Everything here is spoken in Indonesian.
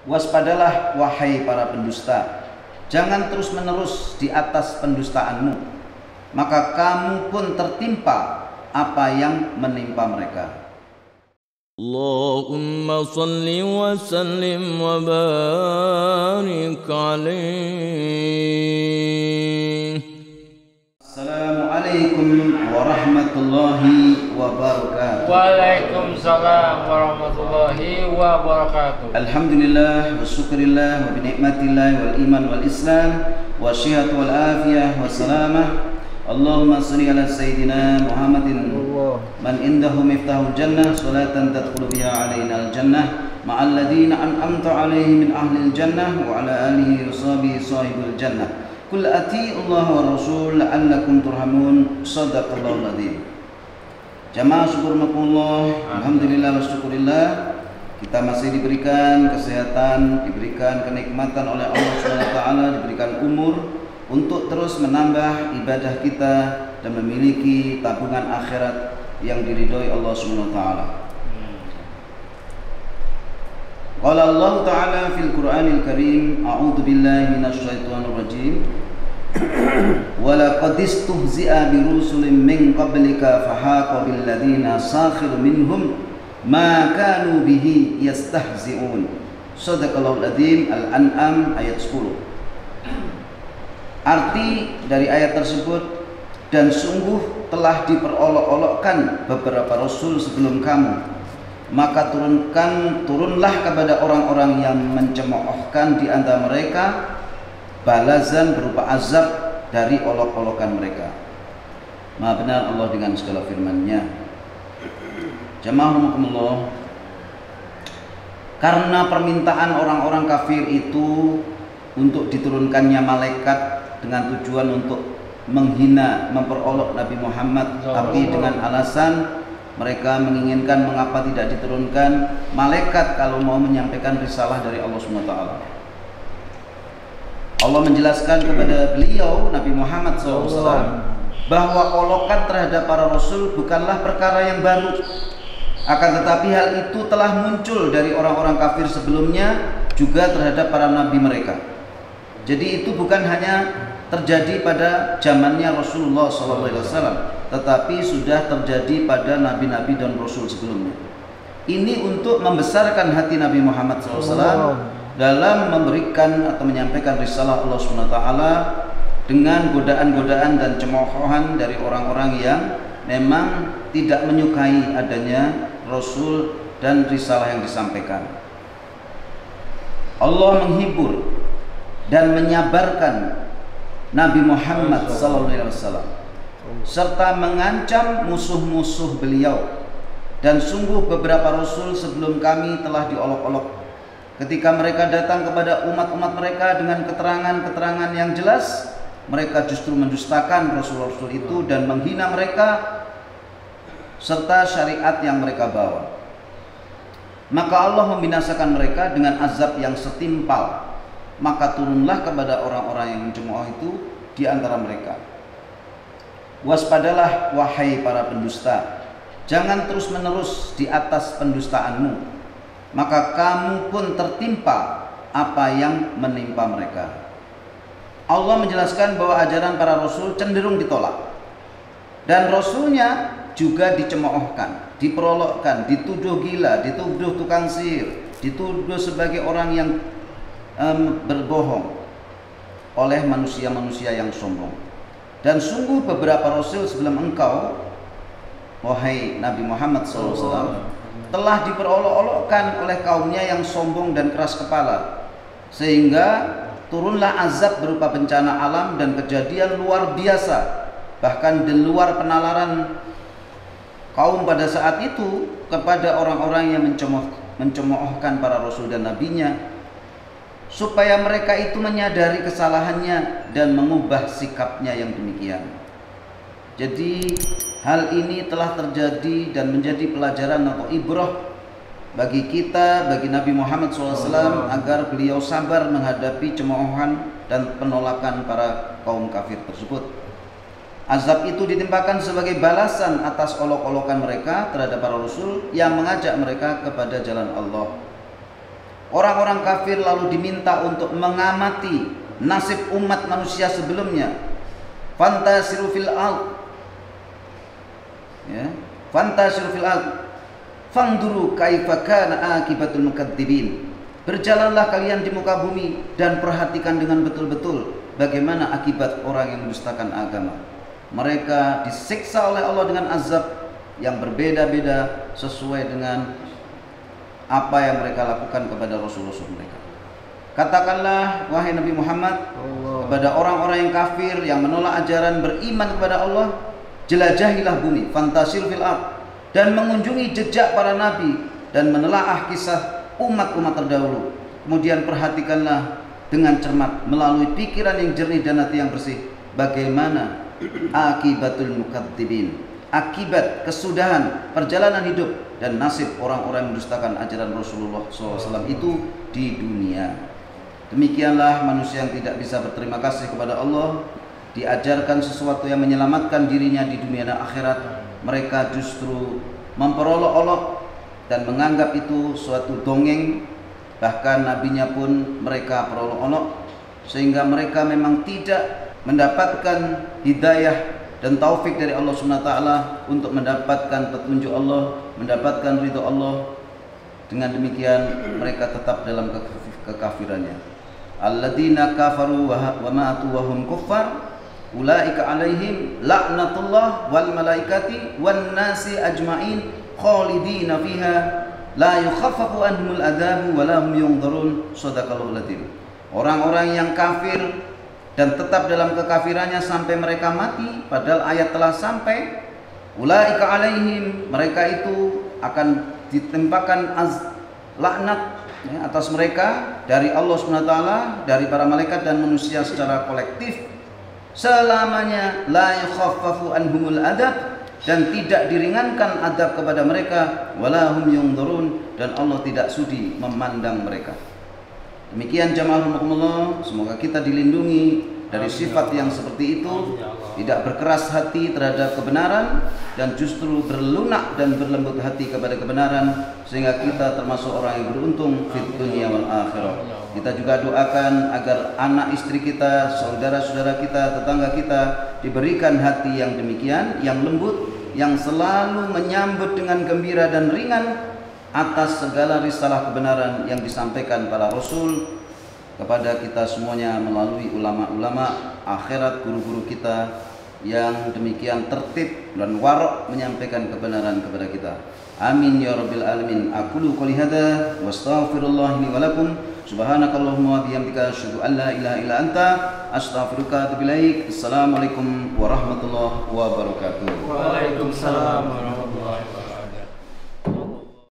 Waspadalah wahai para pendusta, jangan terus-menerus di atas pendustaanmu, maka kamu pun tertimpa apa yang menimpa mereka. Allahumma salli wa sallim wa barik alaihi. Assalamualaikum warahmatullahi wabarakatuh. Waalaikumsalam warahmatullahi wabarakatuh. Alhamdulillah wa syukurillah wa binikmatillah wal iman wal islam wa syihat wal afiyah wa salamah. Allahumma salli ala sayyidina Muhammadin man indahu miftahul jannah salatan tadkhulu biha alaina al jannah ma'al ladina an'amta alaihim min ahli al jannah wa ala alihi wa sahbihi sahibul jannah. Kul ati'ullah wa rasul la'allakum turhamun. Sadaqallahul adzim. Jamaah syukurmakumullah, alhamdulillah wa syukurillah, kita masih diberikan kesehatan, diberikan kenikmatan oleh Allah SWT, diberikan umur untuk terus menambah ibadah kita dan memiliki tabungan akhirat yang diridhoi Allah SWT. Qala Allah Ta'ala fil Qur'anil Karim, a'udzu billahi minasy syaithanir rajim. Wa laqad istuhzi'a bi rusulin min qablika fahaqa bil ladzina sakhiru minhum ma kanu bihi yastahzi'un. Shadaqallahul adzim. Al-An'am ayat 10. Arti dari ayat tersebut, dan sungguh telah diperolok-olokkan beberapa rasul sebelum kamu, maka turunlah kepada orang-orang yang mencemoohkan di antara mereka balasan berupa azab dari olok-olokan mereka. Maha benar Allah dengan segala firman-Nya. Jamaah rahimakumullah, karena permintaan orang-orang kafir itu untuk diturunkannya malaikat dengan tujuan untuk menghina, memperolok Nabi Muhammad, tapi dengan alasan mereka menginginkan mengapa tidak diturunkan malaikat kalau mau menyampaikan risalah dari Allah SWT. Allah menjelaskan kepada beliau Nabi Muhammad SAW bahwa olokan terhadap para rasul bukanlah perkara yang baru, akan tetapi hal itu telah muncul dari orang-orang kafir sebelumnya juga terhadap para nabi mereka. Jadi itu bukan hanya terjadi pada zamannya Rasulullah SAW, tetapi sudah terjadi pada nabi-nabi dan rasul sebelumnya. Ini untuk membesarkan hati Nabi Muhammad SAW dalam memberikan atau menyampaikan risalah Allah SWT dengan godaan-godaan dan cemoohan dari orang-orang yang memang tidak menyukai adanya rasul dan risalah yang disampaikan. Allah menghibur dan menyabarkan Nabi Muhammad SAW serta mengancam musuh-musuh beliau. Dan sungguh beberapa rasul sebelum kami telah diolok-olok ketika mereka datang kepada umat-umat mereka dengan keterangan-keterangan yang jelas, mereka justru mendustakan rasul-rasul itu dan menghina mereka serta syariat yang mereka bawa. Maka Allah membinasakan mereka dengan azab yang setimpal. Maka turunlah kepada orang-orang yang mencemooh itu di antara mereka. Waspadalah wahai para pendusta, jangan terus-menerus di atas pendustaanmu, maka kamu pun tertimpa apa yang menimpa mereka. Allah menjelaskan bahwa ajaran para rasul cenderung ditolak, dan rasulnya juga dicemoohkan, diperolokkan, dituduh gila, dituduh tukang sihir, dituduh sebagai orang yang berbohong oleh manusia-manusia yang sombong. Dan sungguh beberapa rasul sebelum engkau, wahai Nabi Muhammad SAW, telah diperolok-olokkan oleh kaumnya yang sombong dan keras kepala, sehingga turunlah azab berupa bencana alam dan kejadian luar biasa, bahkan di luar penalaran kaum pada saat itu kepada orang-orang yang mencemoohkan para rasul dan nabinya, supaya mereka itu menyadari kesalahannya dan mengubah sikapnya yang demikian. Jadi hal ini telah terjadi dan menjadi pelajaran atau ibrah bagi kita, bagi Nabi Muhammad SAW, agar beliau sabar menghadapi cemoohan dan penolakan para kaum kafir tersebut. Azab itu ditimpakan sebagai balasan atas olok-olokan mereka terhadap para rasul yang mengajak mereka kepada jalan Allah. Orang-orang kafir lalu diminta untuk mengamati nasib umat manusia sebelumnya. Fantasiru fil ard, ya, fantasiru fil ard, fanduru kaifa kana akibatul mukadzibin. Berjalanlah kalian di muka bumi dan perhatikan dengan betul-betul bagaimana akibat orang yang mendustakan agama. Mereka disiksa oleh Allah dengan azab yang berbeda-beda sesuai dengan apa yang mereka lakukan kepada rasul-rasul mereka. Katakanlah wahai Nabi Muhammad kepada orang-orang yang kafir yang menolak ajaran beriman kepada Allah, jelajahilah bumi, fantasir fil ard, dan mengunjungi jejak para nabi dan menelaah kisah umat-umat terdahulu. Kemudian perhatikanlah dengan cermat melalui pikiran yang jernih dan hati yang bersih bagaimana akibatul mukadzibin, akibat kesudahan perjalanan hidup dan nasib orang-orang yang mendustakan ajaran Rasulullah SAW itu di dunia. Demikianlah manusia yang tidak bisa berterima kasih kepada Allah, diajarkan sesuatu yang menyelamatkan dirinya di dunia dan akhirat, mereka justru memperolok-olok dan menganggap itu suatu dongeng. Bahkan nabinya pun mereka perolok-olok, sehingga mereka memang tidak mendapatkan hidayah dan taufik dari Allah SWT untuk mendapatkan petunjuk Allah, mendapatkan ridho Allah. Dengan demikian mereka tetap dalam kekafirannya. Alladzina kafaru wa matu wa hum kuffar ulaika alaihim la'natullah wal malaikati wan nasi ajmain khalidina fiha la yukhaffafu anhumul adzabu wa la hum yunzarun. Shadaqallahu latim. Orang-orang yang kafir dan tetap dalam kekafirannya sampai mereka mati, padahal ayat telah sampai, ulaika alaihim, mereka itu akan ditimpakan laknat, ya, atas mereka dari Allah SWT, dari para malaikat dan manusia secara kolektif selamanya. La yukhaffafu anhumul adab, dan tidak diringankan adab kepada mereka, wala hum yunzarun, dan Allah tidak sudi memandang mereka. Demikian jamaah rahimakumullah, semoga kita dilindungi dari sifat yang seperti itu, tidak berkeras hati terhadap kebenaran dan justru berlunak dan berlembut hati kepada kebenaran, sehingga kita termasuk orang yang beruntung fid dunya wal akhirah. Kita juga doakan agar anak istri kita, saudara-saudara kita, tetangga kita diberikan hati yang demikian, yang lembut, yang selalu menyambut dengan gembira dan ringan atas segala risalah kebenaran yang disampaikan para rasul kepada kita semuanya melalui ulama-ulama akhirat, guru-guru kita yang demikian tertib dan warok menyampaikan kebenaran kepada kita. Amin ya rabbil alamin. Aqulu qouli hadza wa astaghfirullah li wa lakum. Subhanakallahumma wa bihamdika asyhadu an la ilaha illa anta astaghfiruka wa atubu ilaik. Assalamualaikum warahmatullahi wabarakatuh. Waalaikumsalam warahmatullahi wabarakatuh.